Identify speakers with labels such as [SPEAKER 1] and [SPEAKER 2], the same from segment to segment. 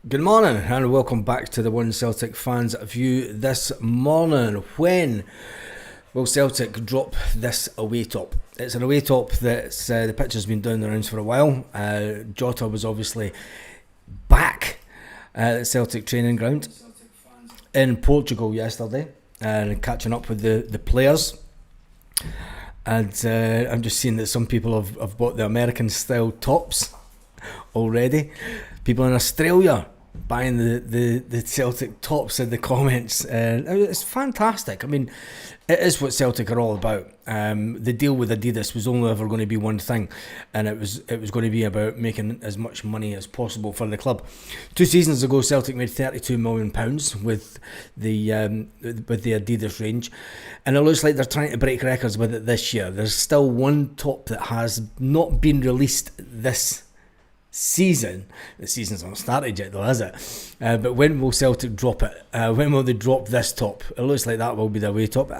[SPEAKER 1] Good morning and welcome back to the Will Celtic Fans View this morning when Will Celtic drop this away top. It's an away top that's the pitch has been down the rounds for a while. Jota was obviously back at Celtic training ground in Portugal yesterday and catching up with the players. And I'm just seeing that some people have bought the American style tops already. People in Australia buying the Celtic tops in the comments. It's fantastic. I mean, it is what Celtic are all about. The deal with Adidas was only ever going to be one thing, and it was going to be about making as much money as possible for the club. 2 seasons ago, Celtic made £32 million with the Adidas range, and it looks like they're trying to break records with it this year. There's still one top that has not been released this season. The season's not started yet though, is it? But when will Celtic drop it? When will they drop this top? It looks like that will be the away top.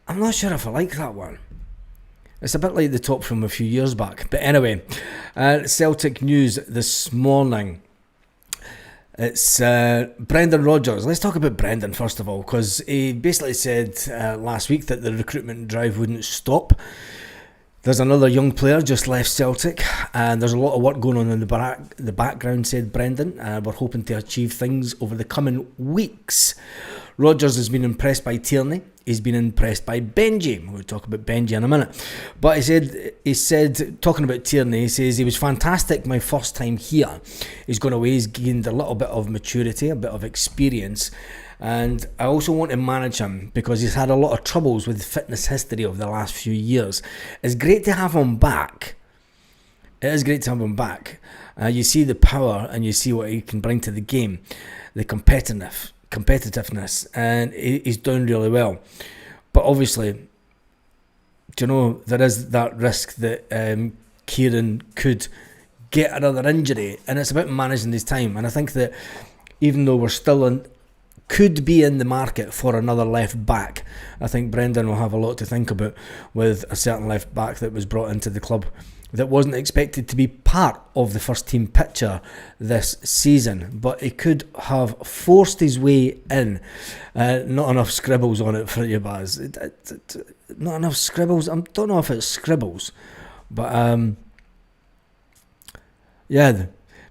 [SPEAKER 1] I'm not sure if I like that one. It's a bit like the top from a few years back. But anyway, Celtic news this morning. It's Brendan Rodgers. Let's talk about Brendan first of all, because he basically said last week that the recruitment drive wouldn't stop. There's another young player just left Celtic, and there's a lot of work going on in the background, said Brendan. We're hoping to achieve things over the coming weeks. Rodgers has been impressed by Tierney. He's been impressed by BENJI. We'll talk about BENJI in a minute. But he said, talking about Tierney, he says, he was fantastic my first time here. He's gone away, he's gained a little bit of maturity, a bit of experience. And I also want to manage him because he's had a lot of troubles with fitness history over the last few years. It's great to have him back. It is great to have him back. You see the power and you see what he can bring to the game, the competitiveness, and he's done really well. But obviously, there is that risk that Kieran could get another injury, and it's about managing his time. And I think that even though we're still could be in the market for another left back, I think Brendan will have a lot to think about with a certain left back that was brought into the club that wasn't expected to be part of the first team picture this season, but he could have forced his way in. Not enough scribbles on it for you, Baz. Not enough scribbles. I don't know if it's scribbles, but yeah.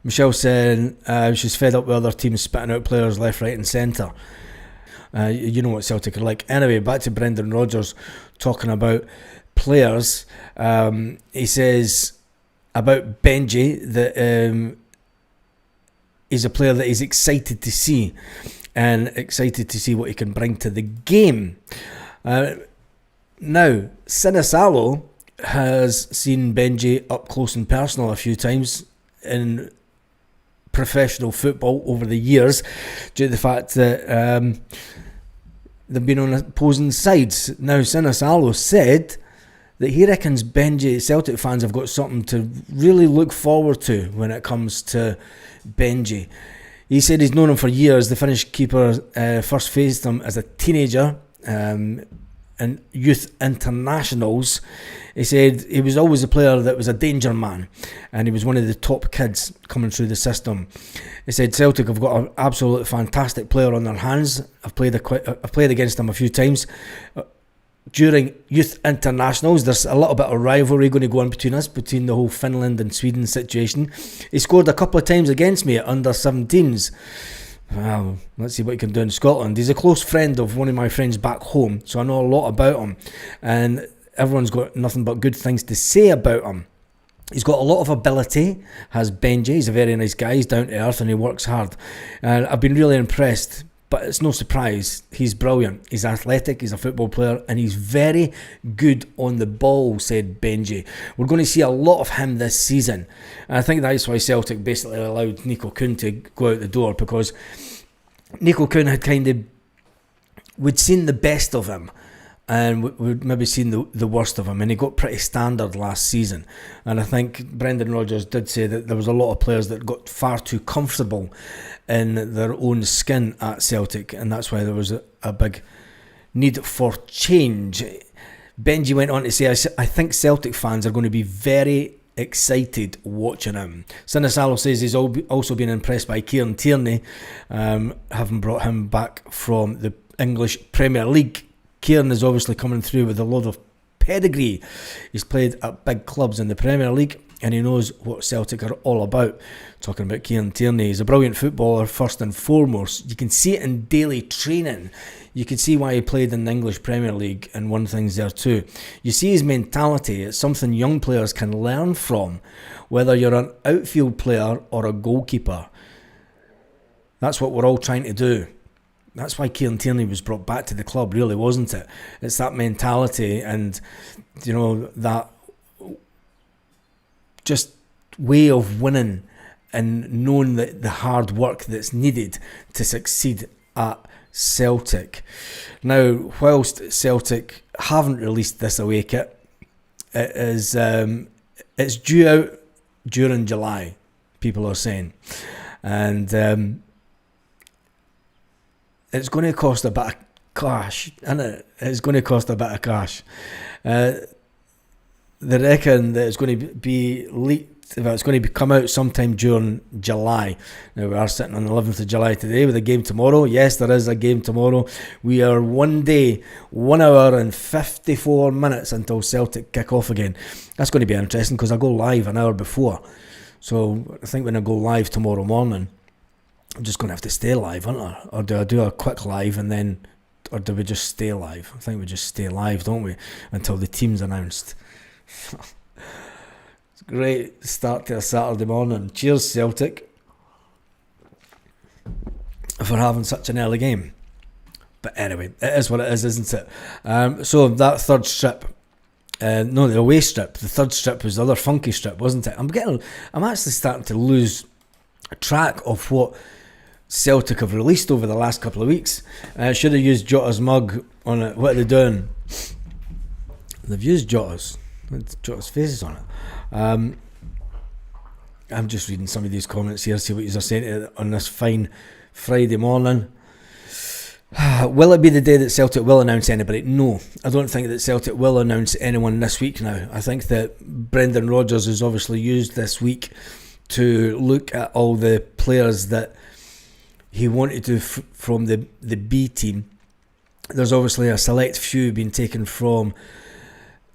[SPEAKER 1] Michelle saying she's fed up with other teams spitting out players left, right and centre. You know what Celtic are like. Anyway, back to Brendan Rodgers talking about players. He says about BENJI that he's a player that he's excited to see and excited to see what he can bring to the game. Now, Sinisalo has seen BENJI up close and personal a few times in professional football over the years, due to the fact that they've been on opposing sides. Now, Sinisalo said that he reckons BENJI, Celtic fans have got something to really look forward to when it comes to BENJI. He said he's known him for years. The Finnish keeper first faced him as a teenager in youth internationals. He said he was always a player that was a danger man, and he was one of the top kids coming through the system. He said Celtic have got an absolute fantastic player on their hands. I've played against him a few times during youth internationals. There's a little bit of rivalry going to go on between the whole Finland and Sweden situation. He scored a couple of times against me at under 17s. Well, let's see what he can do in Scotland. He's a close friend of one of my friends back home, so I know a lot about him, and everyone's got nothing but good things to say about him. He's got a lot of ability, has BENJI. He's a very nice guy, he's down to earth and he works hard, and I've been really impressed. But it's no surprise, he's brilliant, he's athletic, he's a football player, and he's very good on the ball, said BENJI. We're going to see a lot of him this season, and I think that's why Celtic basically allowed Nico Kuhn to go out the door, because Nico Kuhn had we'd seen the best of him, and we'd maybe seen the worst of him, and he got pretty standard last season. And I think Brendan Rodgers did say that there was a lot of players that got far too comfortable in their own skin at Celtic, and that's why there was a big need for change. BENJI went on to say, I think Celtic fans are going to be very excited watching him. Sinisalo says he's also been impressed by Kieran Tierney, having brought him back from the English Premier League. Kieran is obviously coming through with a lot of pedigree. He's played at big clubs in the Premier League and he knows what Celtic are all about. Talking about Kieran Tierney, he's a brilliant footballer first and foremost. You can see it in daily training. You can see why he played in the English Premier League and won things there too. You see his mentality. It's something young players can learn from, whether you're an outfield player or a goalkeeper. That's what we're all trying to do. That's why Kieran Tierney was brought back to the club, really, wasn't it? It's that mentality and, you know, that just way of winning and knowing that the hard work that's needed to succeed at Celtic. Now, whilst Celtic haven't released this away kit, it's due out during July, people are saying, and it's going to cost a bit of cash, isn't it? It's going to cost a bit of cash. They reckon that it's going to be leaked. It's going to come out sometime during July. Now we are sitting on the 11th of July today with a game tomorrow. Yes, there is a game tomorrow. We are 1 day, 1 hour and 54 minutes until Celtic kick off again. That's going to be interesting because I go live an hour before. So I think when I go live tomorrow morning, I'm just going to have to stay live, aren't I? Or do I do a quick live and then, or do we just stay live? I think we just stay live, don't we? Until the team's announced. It's a great start to a Saturday morning. Cheers, Celtic, for having such an early game. But anyway, it is what it is, isn't it? So that third strip, no, the away strip, the third strip was the other funky strip, wasn't it? I'm actually starting to lose track of what Celtic have released over the last couple of weeks. Should have used Jota's mug on it. What are they doing? They've used Jota's faces on it. I'm just reading some of these comments here, see what you're saying on this fine Friday morning. Will it be the day that Celtic will announce anybody? No, I don't think that Celtic will announce anyone this week now. I think that Brendan Rodgers has obviously used this week to look at all the players that he wanted to from the B team. There's obviously a select few being taken from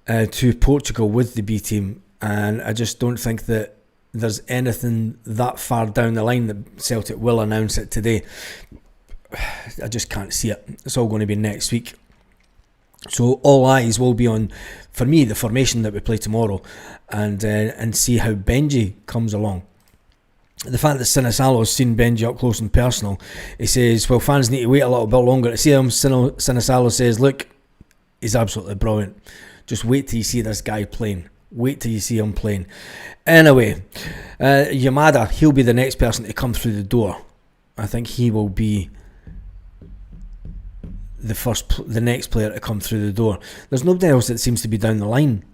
[SPEAKER 1] to Portugal with the B team, and I just don't think that there's anything that far down the line that Celtic will announce it today. I just can't see it. It's all going to be next week. So all eyes will be on, for me, the formation that we play tomorrow, and see how BENJI comes along. The fact that Sinisalo's seen BENJI up close and personal, he says, well, fans need to wait a little bit longer to see him. Sinisalo says, look, he's absolutely brilliant. Just wait till you see this guy playing. Wait till you see him playing. Anyway, Yamada, he'll be the next person to come through the door. I think he will be the next player to come through the door. There's nobody else that seems to be down the line.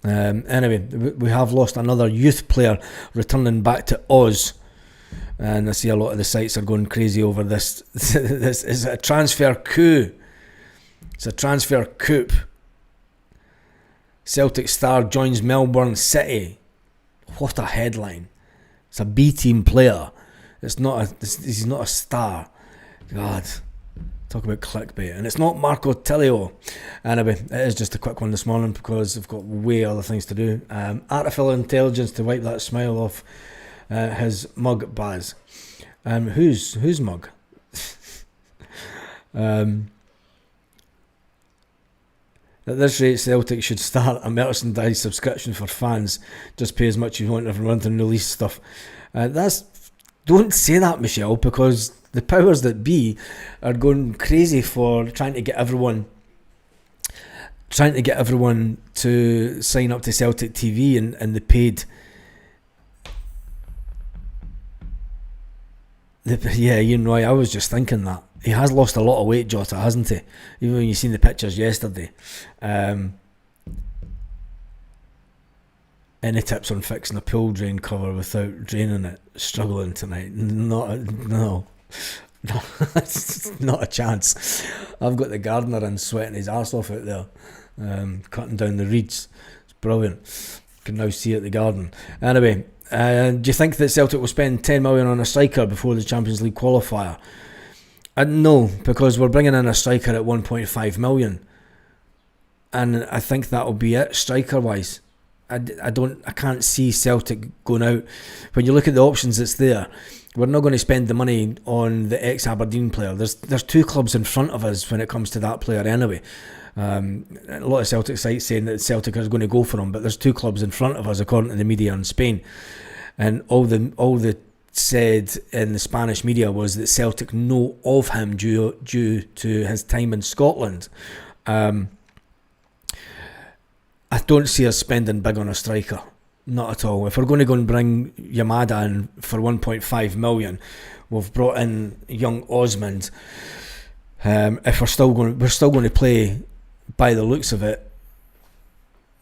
[SPEAKER 1] Anyway, we have lost another youth player returning back to Oz, and I see a lot of the sites are going crazy over this. This is a transfer coup. It's a transfer coup. Celtic star joins Melbourne City. What a headline! It's a B team player. He's not a star. God. Talk about clickbait. And it's not Marco Tilio. Anyway, it is just a quick one this morning because I've got way other things to do. Artificial intelligence to wipe that smile off his mug, Baz. Whose mug? At this rate, Celtic should start a merchandise subscription for fans. Just pay as much as you want every month and release stuff. Don't say that, Michelle, because the powers that be are going crazy for trying to get everyone to sign up to Celtic TV and the paid. Yeah, you know, I was just thinking that. He has lost a lot of weight, Jota, hasn't he? Even when you seen the pictures yesterday. Any tips on fixing a pool drain cover without draining it? Struggling tonight? No. Not a chance. I've got the gardener in sweating his arse off out there, cutting down the reeds. It's brilliant. Can now see at the Garden. Anyway, do you think that Celtic will spend 10 million on a striker before the Champions League qualifier? No, because we're bringing in a striker at 1.5 million, and I think that'll be it striker wise. I can't see Celtic going out. When you look at the options that's there, we're not going to spend the money on the ex-Aberdeen player. There's two clubs in front of us when it comes to that player anyway. A lot of Celtic sites saying that Celtic is going to go for him, but there's two clubs in front of us according to the media in Spain, and all the said in the Spanish media was that Celtic know of him due to his time in Scotland. I don't see us spending big on a striker, not at all. If we're going to go and bring Yamada in for 1.5 million, we've brought in young Osmond. If we're still going to play by the looks of it,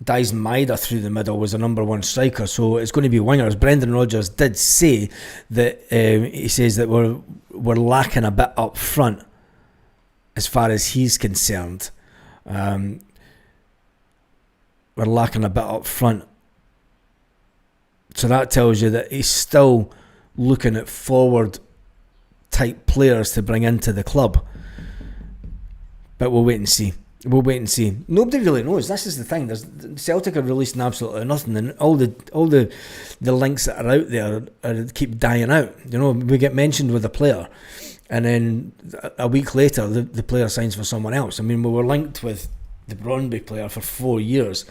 [SPEAKER 1] Dyson Maeda through the middle was a number one striker, so it's going to be wingers. Brendan Rodgers did say that he says that we're lacking a bit up front as far as he's concerned. We're lacking a bit up front, so that tells you that he's still looking at forward type players to bring into the club. But we'll wait and see. Nobody really knows. This is the thing. Celtic are releasing absolutely nothing, and all the links that are out there keep dying out. You know, we get mentioned with a player, and then a week later the player signs for someone else. I mean, we were linked with the Brøndby player for 4 years.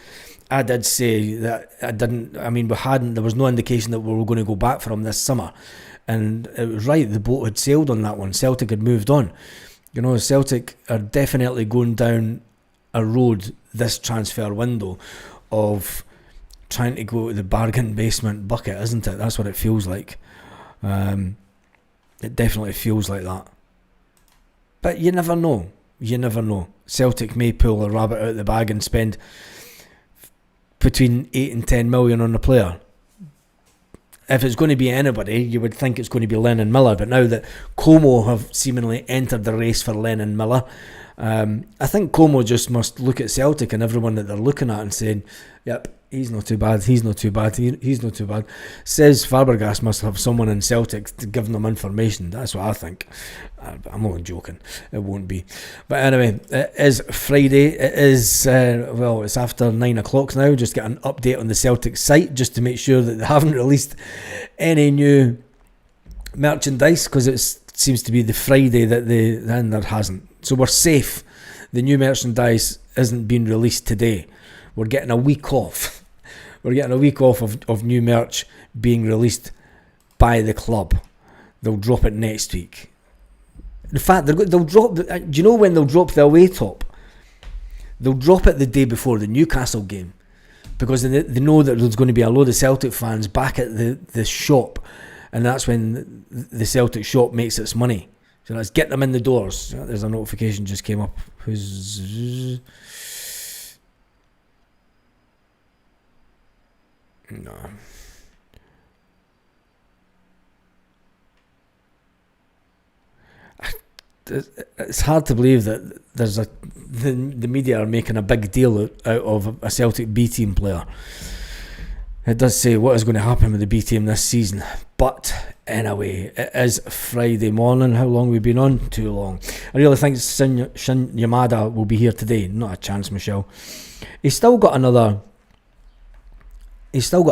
[SPEAKER 1] I did say that there was no indication that we were going to go back for him this summer, and it was right. The boat had sailed on that one. Celtic had moved on. You know, Celtic are definitely going down a road this transfer window of trying to go to the bargain basement bucket, isn't it? That's what it feels like. It definitely feels like that. But you never know. Celtic may pull a rabbit out of the bag and spend between 8 and 10 million on a player. If it's going to be anybody, you would think it's going to be Lennon Miller, but now that Como have seemingly entered the race for Lennon Miller, I think Como just must look at Celtic and everyone that they're looking at and saying, yep, he's not too bad. Says Fabregas must have someone in Celtic to give them information. That's what I think. I'm only joking. It won't be. But anyway, it is Friday. It is, it's after 9 o'clock now. Just get an update on the Celtic site just to make sure that they haven't released any new merchandise, because it seems to be the Friday that there hasn't. So we're safe. The new merchandise isn't being released today. We're getting a week off. We're getting a week off of new merch being released by the club. They'll drop it next week. In fact, they'll drop. Do you know when they'll drop the away top? They'll drop it the day before the Newcastle game, because they know that there's going to be a load of Celtic fans back at the shop, and that's when the Celtic shop makes its money. So let's get them in the doors. There's a notification just came up. No. It's hard to believe that the media are making a big deal out of a Celtic B team player. It does say what is going to happen with the B team this season. But anyway, it is Friday morning. How long have we been on? Too long. I really think Shin Yamada will be here today. Not a chance, Michelle. He's still got a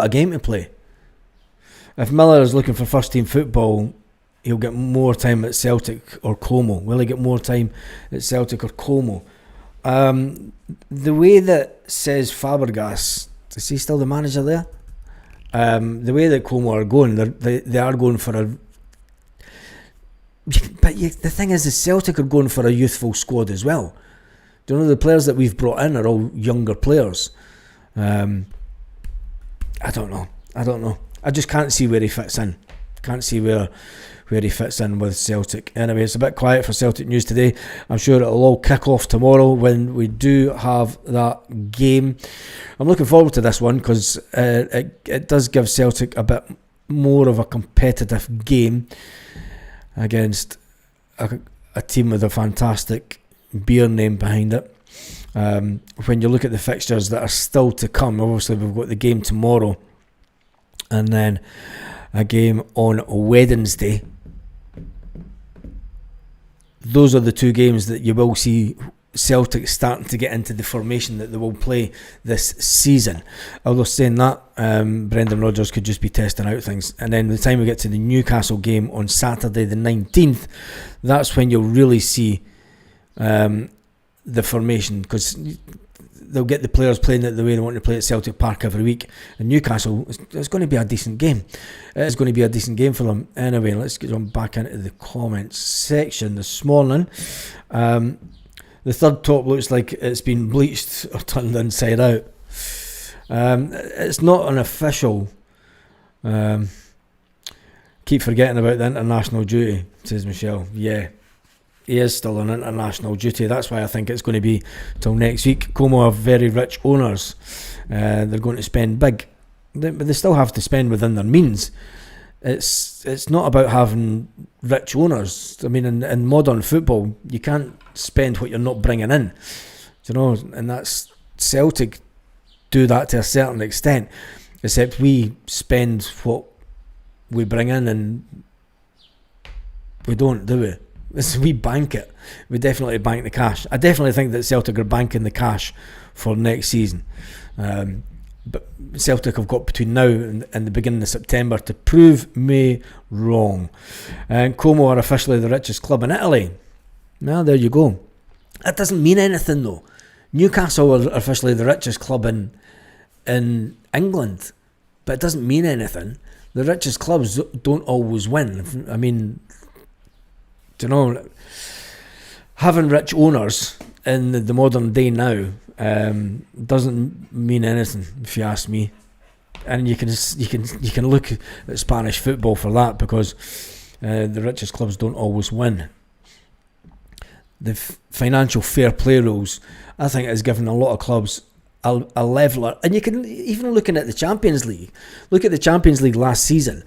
[SPEAKER 1] game to play. If Miller is looking for first team football, he'll get more time at Celtic or Como. Will he get more time at Celtic or Como? The way that says Fabregas, is he still the manager there? The way that Como are going, they are going for a... But the thing is, the Celtic are going for a youthful squad as well. Do you know, the players that we've brought in are all younger players. I don't know. I just can't see where he fits in. Can't see where he fits in with Celtic. Anyway, it's a bit quiet for Celtic news today. I'm sure it'll all kick off tomorrow when we do have that game. I'm looking forward to this one because it does give Celtic a bit more of a competitive game against a team with a fantastic beer name behind it. when you look at the fixtures that are still to come. Obviously we've got the game tomorrow and then a game on Wednesday. Those are the two games that you will see Celtic starting to get into the formation that they will play this season. Although saying that, Brendan Rodgers could just be testing out things. And then by the time we get to the Newcastle game on Saturday the 19th, that's when you'll really see the formation, because they'll get the players playing it the way they want to play at Celtic Park every week. And Newcastle, it's going to be a decent game. It's going to be a decent game for them. Anyway, let's get on back into the comments section this morning. The third top looks like it's been bleached or turned inside out. It's not an official. Keep forgetting about the international duty, says Michelle. Yeah, he is still on international duty. That's why I think it's going to be till next week. Como are very rich owners. They're going to spend big, but they still have to spend within their means. It's not about having rich owners. I mean, in modern football, you can't spend what you're not bringing in. You know, and that's Celtic do that to a certain extent. Except we spend what we bring in, and we don't, do we? We bank it. We definitely bank the cash. I definitely think that Celtic are banking the cash for next season. But Celtic have got between now and the beginning of September to prove me wrong. And Como are officially the richest club in Italy. Well, there you go. That doesn't mean anything though. Newcastle are officially the richest club in England, but it doesn't mean anything. The richest clubs don't always win. I mean, do you know, having rich owners in the modern day now doesn't mean anything, if you ask me. And you can look at Spanish football for that, because the richest clubs don't always win. The financial fair play rules, I think, has given a lot of clubs a leveler. And you can even looking at the Champions League. Look at the Champions League last season.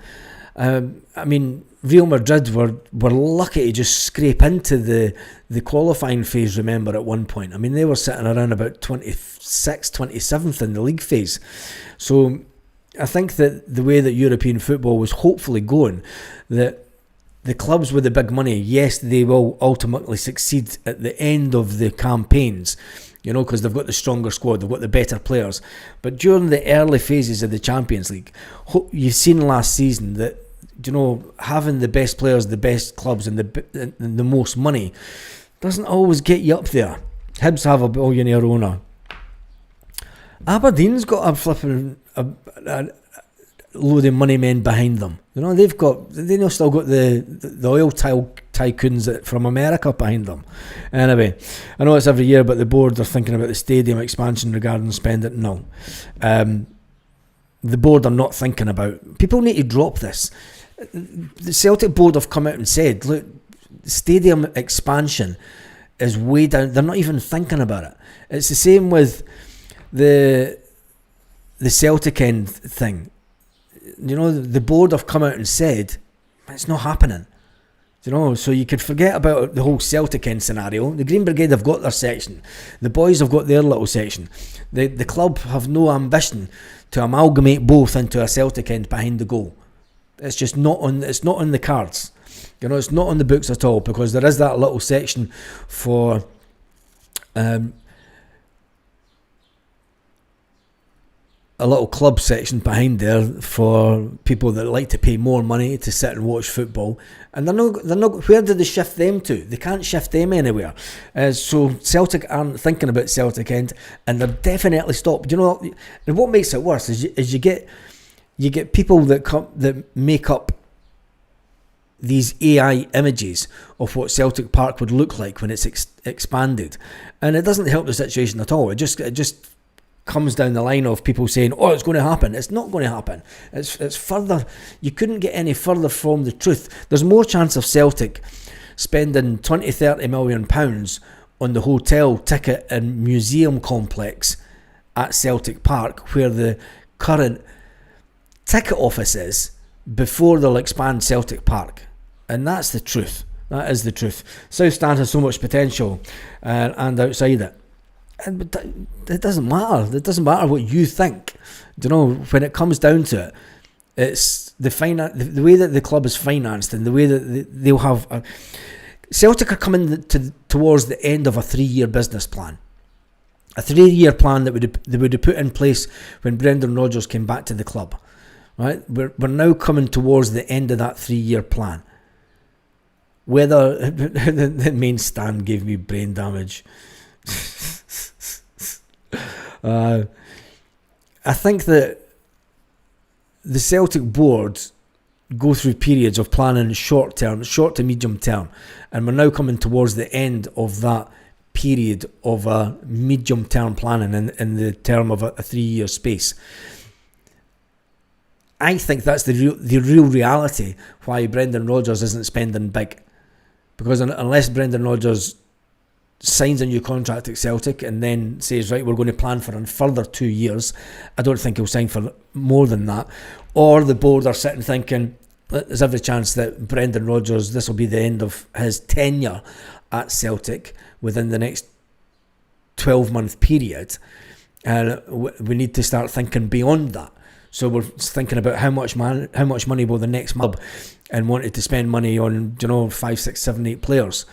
[SPEAKER 1] I mean, Real Madrid were lucky to just scrape into the qualifying phase, remember, at one point. I mean, they were sitting around about 26th, 27th in the league phase. So I think that the way that European football was hopefully going, that the clubs with the big money, yes, they will ultimately succeed at the end of the campaigns, you know, because they've got the stronger squad, they've got the better players. But during the early phases of the Champions League, you've seen last season that, you know, having the best players, the best clubs, and the most money doesn't always get you up there. Hibs have a billionaire owner. Aberdeen's got a flipping a load of money men behind them. You know, they've still got the oil tycoons from America behind them. Anyway, I know it's every year, but the board are thinking about the stadium expansion regarding spending. No, the board are not thinking about. People need to drop this. The Celtic board have come out and said, look, stadium expansion is way down. They're not even thinking about it. It's the same with the Celtic end thing. You know, the board have come out and said it's not happening. You know, so you could forget about the whole Celtic end scenario. The Green Brigade have got their section. The boys have got their little section. The club have no ambition to amalgamate both into a Celtic end behind the goal. It's just not on. It's not on the cards. You know, it's not on the books at all, because there is that little section for a little club section behind there for people that like to pay more money to sit and watch football. And they're not. Where do they shift them to? They can't shift them anywhere. So Celtic aren't thinking about Celtic end, and they're definitely stopped. You know, and what makes it worse is you get people that make up these AI images of what Celtic Park would look like when it's expanded, and it doesn't help the situation at all. It just comes down the line of people saying, oh, it's going to happen. It's not going to happen. It's further. You couldn't get any further from the truth. There's more chance of Celtic spending 20-30 million pounds on the hotel, ticket and museum complex at Celtic Park, where the current ticket office is, before they'll expand Celtic Park. And that's the truth. That is the truth. South Stand has so much potential and outside it. And it doesn't matter. It doesn't matter what you think. Do you know, when it comes down to it, it's the way that the club is financed and the way that they'll have. Celtic are coming towards the end of a 3-year business plan. A 3-year plan that they would have put in place when Brendan Rodgers came back to the club. Right? We're now coming towards the end of that 3-year plan. Whether the main stand gave me brain damage. I think that the Celtic board go through periods of planning short to medium term, and we're now coming towards the end of that period of a medium term planning in the term of a 3-year space. I think that's the real reality why Brendan Rodgers isn't spending big, because unless Brendan Rodgers signs a new contract at Celtic and then says, right, we're going to plan for a further 2 years, I don't think he'll sign for more than that. Or the board are sitting thinking, there's every chance that Brendan Rodgers, this will be the end of his tenure at Celtic within the next 12-month period, and we need to start thinking beyond that. So we're thinking about how much money will the next club, and wanted to spend money on 5, 6, 7, 8 players.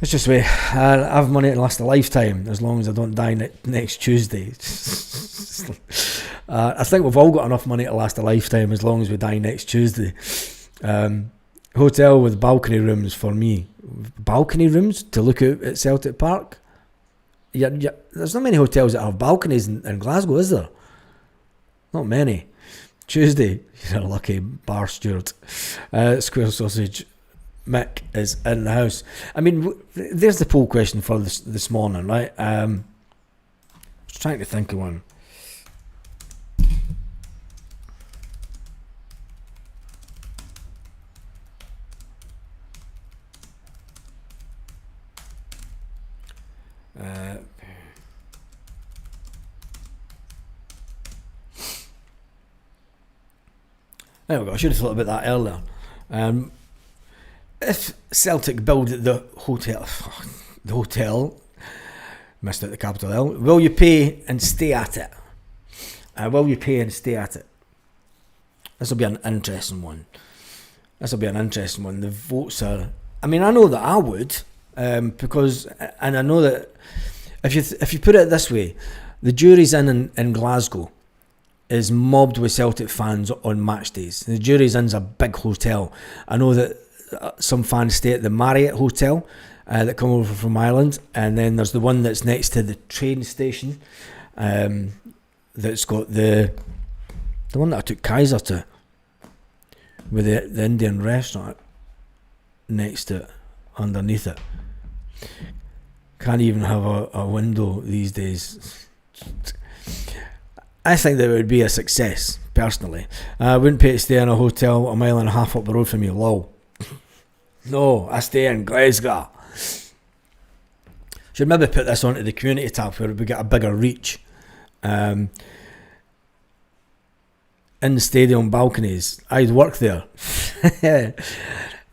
[SPEAKER 1] It's just way I have money to last a lifetime as long as I don't die next Tuesday. I think we've all got enough money to last a lifetime as long as we die next Tuesday. Hotel with balcony rooms for me. Balcony rooms to look out at Celtic Park? Yeah, there's not many hotels that have balconies in Glasgow, is there? Not many. Tuesday, you're a lucky bar steward. Square Sausage Mick is in the house. I mean, there's the poll question for this morning, right? I was trying to think of one. There we go. I should have thought about that earlier. If Celtic build the hotel, missed out the capital L, will you pay and stay at it? Will you pay and stay at it? This will be an interesting one. The votes are... I mean, I know that I would, because... And I know that if you put it this way, the jury's in Glasgow is mobbed with Celtic fans on match days. The Jury's Inn's a big hotel. I know that some fans stay at the Marriott Hotel that come over from Ireland, and then there's the one that's next to the train station that's got the one that I took Kaiser to, with the Indian restaurant next to it, underneath it. Can't even have a window these days. I think that it would be a success, personally. I wouldn't pay to stay in a hotel 1.5 miles up the road from me, lol. No, I stay in Glasgow. Should maybe put this onto the community tab where we get a bigger reach. In the stadium balconies, I'd work there.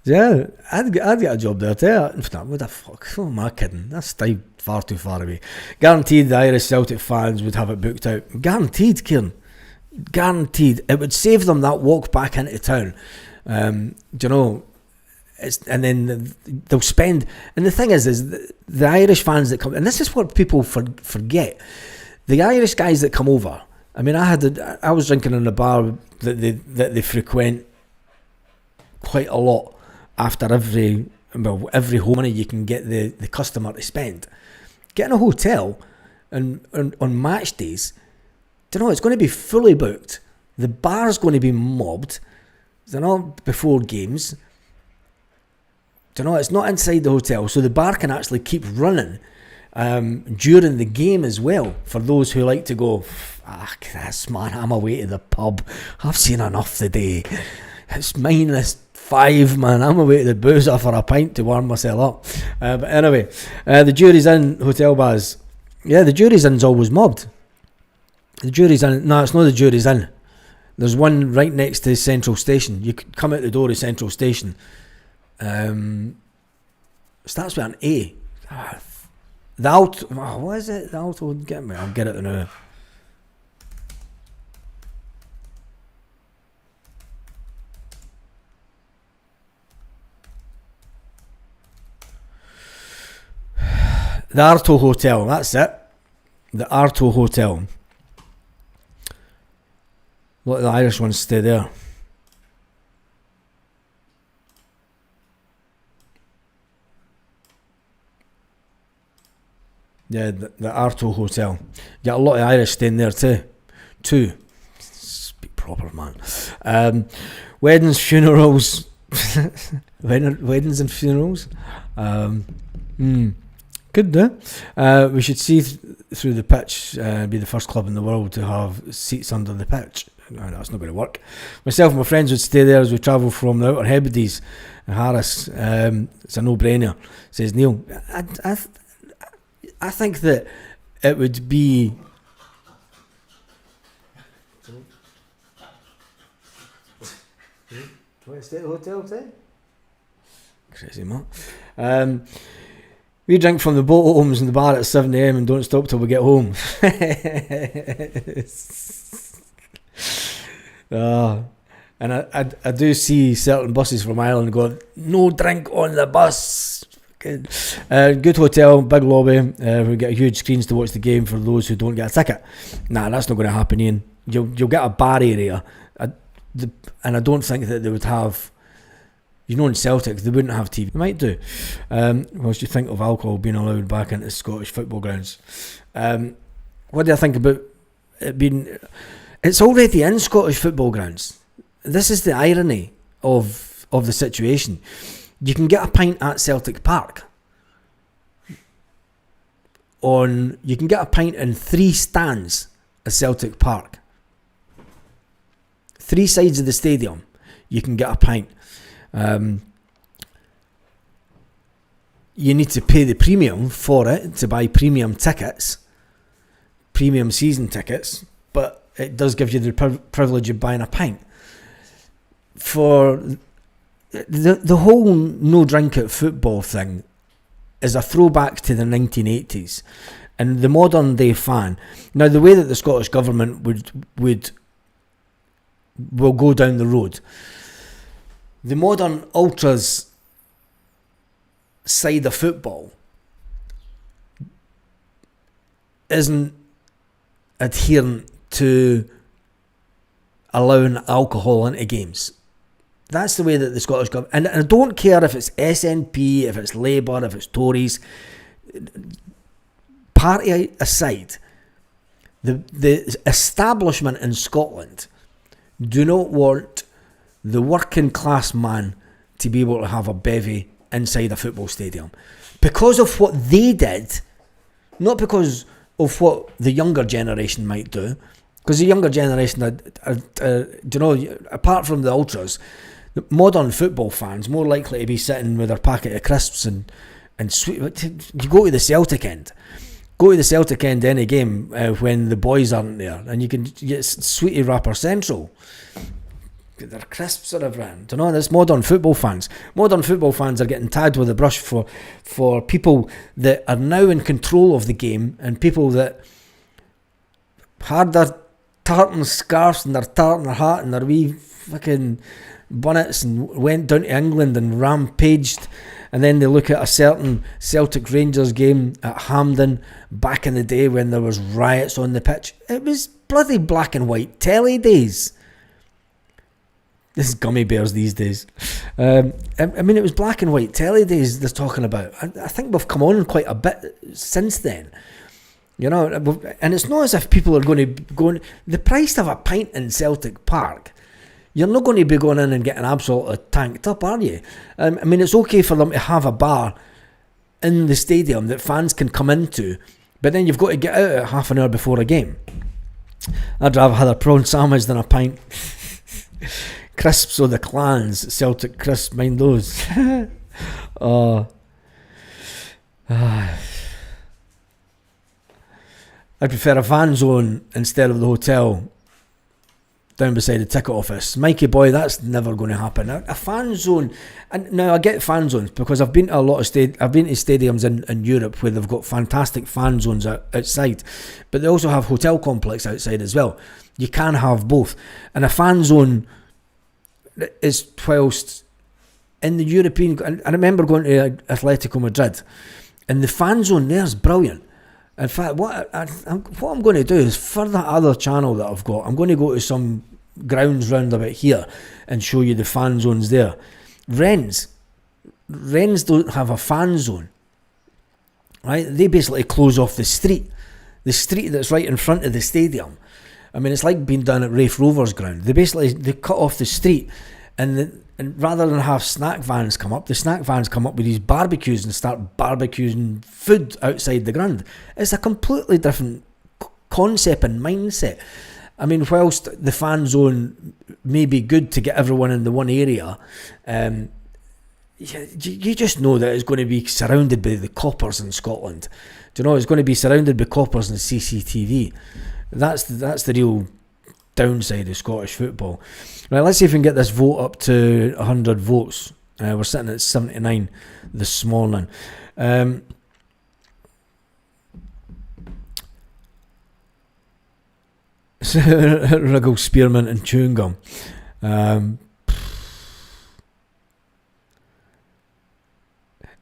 [SPEAKER 1] Yeah, I'd get a job there too. What the fuck? Who am I kidding? That's far too far away. Guaranteed the Irish Celtic fans would have it booked out. Guaranteed, Kieran. Guaranteed. It would save them that walk back into town. And then they'll spend... And the thing is the Irish fans that come... And this is what people forget. The Irish guys that come over... I mean, I was drinking in a bar that they frequent quite a lot after every home money you can get the customer to spend. Getting a hotel on match days, it's going to be fully booked. The bar's going to be mobbed. Before games. It's not inside the hotel, so the bar can actually keep running during the game as well, for those who like to go, this man, I'm away to the pub, I've seen enough today, it's -5, man, I'm away to the boozer for a pint to warm myself up. But anyway, the Jury's Inn hotel bars, the Jury's Inn's always mobbed. The Jury's Inn, no, it's not the Jury's Inn, there's one right next to Central Station. You could come out the door of Central Station, starts with an A. The Alto... Oh, what is it? The Alto... Get me. I'll get it now. The Arto Hotel, that's it. The Arto Hotel. Let the Irish ones stay there. Yeah, the Arto Hotel. You got a lot of Irish staying there too. Speak proper, man. Weddings, funerals. Weddings and funerals. Good, we should see through the pitch, be the first club in the world to have seats under the pitch. No, that's not going to work. Myself and my friends would stay there as we travel from the Outer Hebrides and Harris. It's a no-brainer, says Neil. I think that it would be... Do you want to stay at the hotel today? Crazy, man. We drink from the boat homes in the bar at 7 a.m. and don't stop till we get home. And I do see certain buses from Ireland going, no drink on the bus. Good, good hotel, big lobby. We get huge screens to watch the game for those who don't get a ticket. Nah, that's not going to happen, Ian. You'll get a bar area, and I don't think that they would have... You know, in Celtic, they wouldn't have TV. They might do. Whilst you think of alcohol being allowed back into Scottish football grounds. What do I think about it being... It's already in Scottish football grounds. This is the irony of the situation. You can get a pint at Celtic Park. You can get a pint in 3 stands at Celtic Park. 3 sides of the stadium, you can get a pint. You need to pay the premium for it to buy premium tickets, premium season tickets, but it does give you the privilege of buying a pint. For the whole no drink at football thing is a throwback to the 1980s and the modern day fan. Now, the way that the Scottish government will go down the road, the modern ultras side of football isn't adherent to allowing alcohol into games. That's the way that the Scottish government... And I don't care if it's SNP, if it's Labour, if it's Tories. Party aside, the establishment in Scotland do not want the working class man to be able to have a bevy inside a football stadium. Because of what they did, not because of what the younger generation might do. Because the younger generation, apart from the ultras, the modern football fans more likely to be sitting with their packet of crisps and sweet. You go to the Celtic end. Go to the Celtic end any game when the boys aren't there, and you can get sweetie wrapper central. Their crisps are around. There's modern football fans. Modern football fans are getting tagged with a brush for people that are now in control of the game and people that had their tartan scarves and their tartan hat and their wee fucking bonnets and went down to England and rampaged, and then they look at a certain Celtic Rangers game at Hampden back in the day when there was riots on the pitch. It was bloody black and white telly days. This is gummy bears these days. It was black and white telly days they're talking about. I think we've come on quite a bit since then. And it's not as if people are going to be going... The price of a pint in Celtic Park, you're not going to be going in and getting absolutely tanked up, are you? It's okay for them to have a bar in the stadium that fans can come into, but then you've got to get out at half an hour before a game. I'd rather have a prawn sandwich than a pint. Crisps or the Clans, Celtic crisps, mind those. I'd prefer a fan zone instead of the hotel down beside the ticket office. Mikey boy, that's never going to happen. A fan zone, and now I get fan zones because I've been to a lot of I've been to stadiums in Europe where they've got fantastic fan zones outside, but they also have hotel complex outside as well. You can have both, and a fan zone is whilst in the European. I remember going to Atletico Madrid, and the fan zone there is brilliant. In fact, what I'm going to do is, for that other channel that I've got, I'm going to go to some grounds round about here and show you the fan zones there. Rennes don't have a fan zone, right? They basically close off the street that's right in front of the stadium. I mean, it's like being down at Rafe Rovers ground. They cut off the street, and rather than have snack vans come up, the snack vans come up with these barbecues and start barbecuing food outside the ground. It's a completely different concept and mindset. I mean, whilst the fan zone may be good to get everyone in the one area, you just know that it's going to be surrounded by the coppers in Scotland. Do you know, it's going to be surrounded by coppers and CCTV. That's the real downside of Scottish football. Right, let's see if we can get this vote up to 100 votes. We're sitting at 79 this morning. Wriggle, spearmint and chewing gum.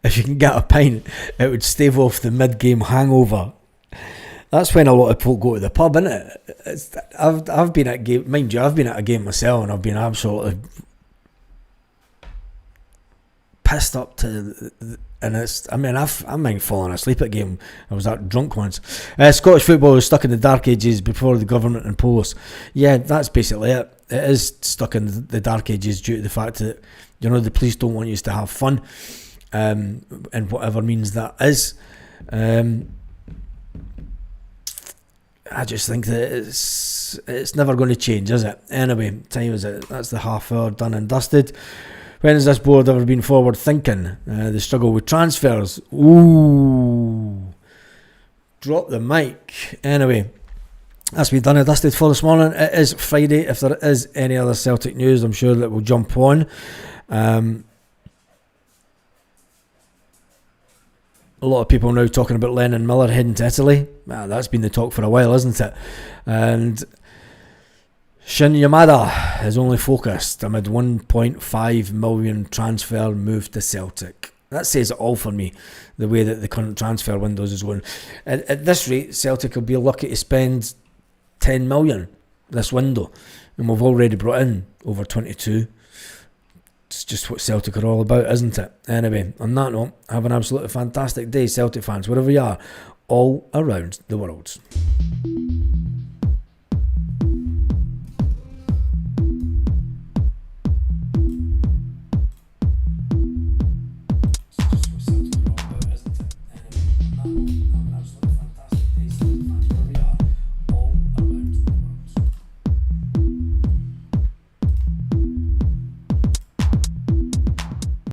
[SPEAKER 1] If you can get a pint, it would stave off the mid-game hangover. That's when a lot of people go to the pub, isn't it? I've been at game, mind you, I've been at a game myself, and I've been absolutely pissed up to, and I'm falling asleep at game. I was that drunk once. Scottish football is stuck in the dark ages before the government imposed. Yeah, that's basically it. It is stuck in the dark ages due to the fact that, you know, the police don't want you to have fun, in whatever means that is. I just think that it's never going to change, is it? Anyway, time is it? That's the half hour done and dusted. When has this board ever been forward thinking? The struggle with transfers. Ooh, drop the mic. Anyway, that's been done and dusted for this morning. It is Friday. If there is any other Celtic news, I'm sure that we'll jump on. A lot of people now talking about Lennon Miller heading to Italy. That's been the talk for a while, isn't it? And Shin Yamada is only focused amid 1.5 million transfer move to Celtic. That says it all for me, the way that the current transfer windows is going. At this rate, Celtic will be lucky to spend 10 million this window, and we've already brought in over 22. It's just what Celtic are all about, isn't it? Anyway, on that note, have an absolutely fantastic day, Celtic fans, wherever you are, all around the world.